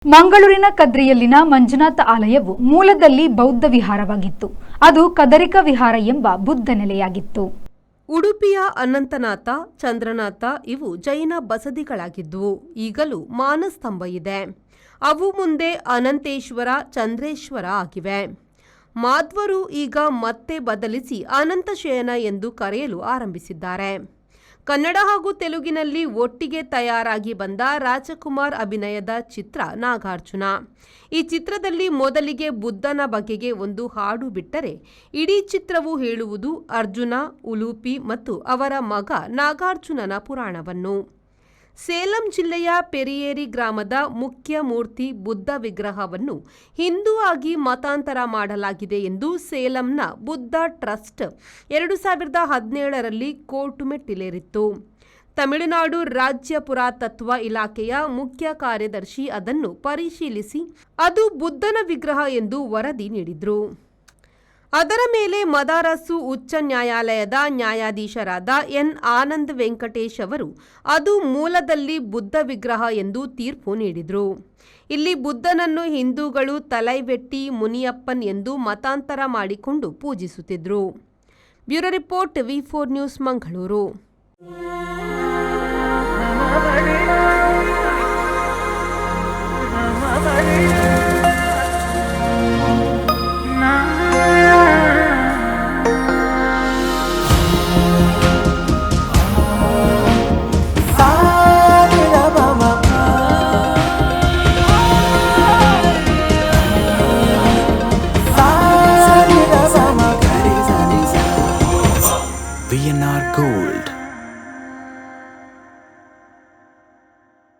ಮಂಗಳೂರಿನ ಕದ್ರಿಯಲ್ಲಿನ ಮಂಜುನಾಥ ಆಲಯವು ಮೂಲದಲ್ಲಿ ಬೌದ್ಧ ವಿಹಾರವಾಗಿತ್ತು. ಅದು ಕದರಿಕ ವಿಹಾರ ಎಂಬ ಬುದ್ಧ ನೆಲೆಯಾಗಿತ್ತು. ಉಡುಪಿಯ ಅನಂತನಾಥ, ಚಂದ್ರನಾಥ ಇವು ಜೈನ ಬಸದಿಗಳಾಗಿದ್ದುವು. ಈಗಲೂ ಮಾನಸ್ತಂಭ ಇದೆ. ಅವು ಮುಂದೆ ಅನಂತೇಶ್ವರ, ಚಂದ್ರೇಶ್ವರ ಆಗಿವೆ. ಮಾಧ್ವರು ಈಗ ಮತ್ತೆ ಬದಲಿಸಿ ಅನಂತಶಯನ ಎಂದು ಕರೆಯಲು ಆರಂಭಿಸಿದ್ದಾರೆ. ಕನ್ನಡ ಹಾಗೂ ತೆಲುಗಿನಲ್ಲಿ ಒಟ್ಟಿಗೆ ತಯಾರಾಗಿ ಬಂದ ರಾಜಕುಮಾರ್ ಅಭಿನಯದ ಚಿತ್ರ ನಾಗಾರ್ಜುನ. ಈ ಚಿತ್ರದಲ್ಲಿ ಮೊದಲಿಗೆ ಬುದ್ಧನ ಬಗೆಗೆ ಒಂದು ಹಾಡು ಬಿಟ್ಟರೆ ಇಡೀ ಚಿತ್ರವು ಹೇಳುವುದು ಅರ್ಜುನ, ಉಲೂಪಿ ಮತ್ತು ಅವರ ಮಗ ನಾಗಾರ್ಜುನನ ಪುರಾಣವನ್ನು. ಸೇಲಂ ಜಿಲ್ಲೆಯ ಪೆರಿಯೇರಿ ಗ್ರಾಮದ ಮುಖ್ಯ ಮೂರ್ತಿ ಬುದ್ಧ ವಿಗ್ರಹವನ್ನು ಹಿಂದೂ ಆಗಿ ಮತಾಂತರ ಮಾಡಲಾಗಿದೆ ಎಂದು ಸೇಲಂನ ಬುದ್ಧ ಟ್ರಸ್ಟ್ 2017ರಲ್ಲಿ ಕೋರ್ಟು ಮೆಟ್ಟಿಲೇರಿತ್ತು. ತಮಿಳುನಾಡು ರಾಜ್ಯ ಪುರಾತತ್ವ ಇಲಾಖೆಯ ಮುಖ್ಯ ಕಾರ್ಯದರ್ಶಿ ಅದನ್ನು ಪರಿಶೀಲಿಸಿ ಅದು ಬುದ್ಧನ ವಿಗ್ರಹ ಎಂದು ವರದಿ ನೀಡಿದ್ರು. ಅದರ ಮೇಲೆ ಮದಾರಸು ಉಚ್ಚ ನ್ಯಾಯಾಲಯದ ನ್ಯಾಯಾಧೀಶರಾದ ಎನ್ ಆನಂದ್ ವೆಂಕಟೇಶ್ ಅವರು ಅದು ಮೂಲದಲ್ಲಿ ಬುದ್ಧ ವಿಗ್ರಹ ಎಂದು ತೀರ್ಪು ನೀಡಿದರು. ಇಲ್ಲಿ ಬುದ್ಧನನ್ನು ಹಿಂದೂಗಳು ತಲೈವೆಟ್ಟಿ ಮುನಿಯಪ್ಪನ್ ಎಂದು ಮತಾಂತರ ಮಾಡಿಕೊಂಡು ಪೂಜಿಸುತ್ತಿದ್ದರು. Bureau report, V4 news, Mangaluru.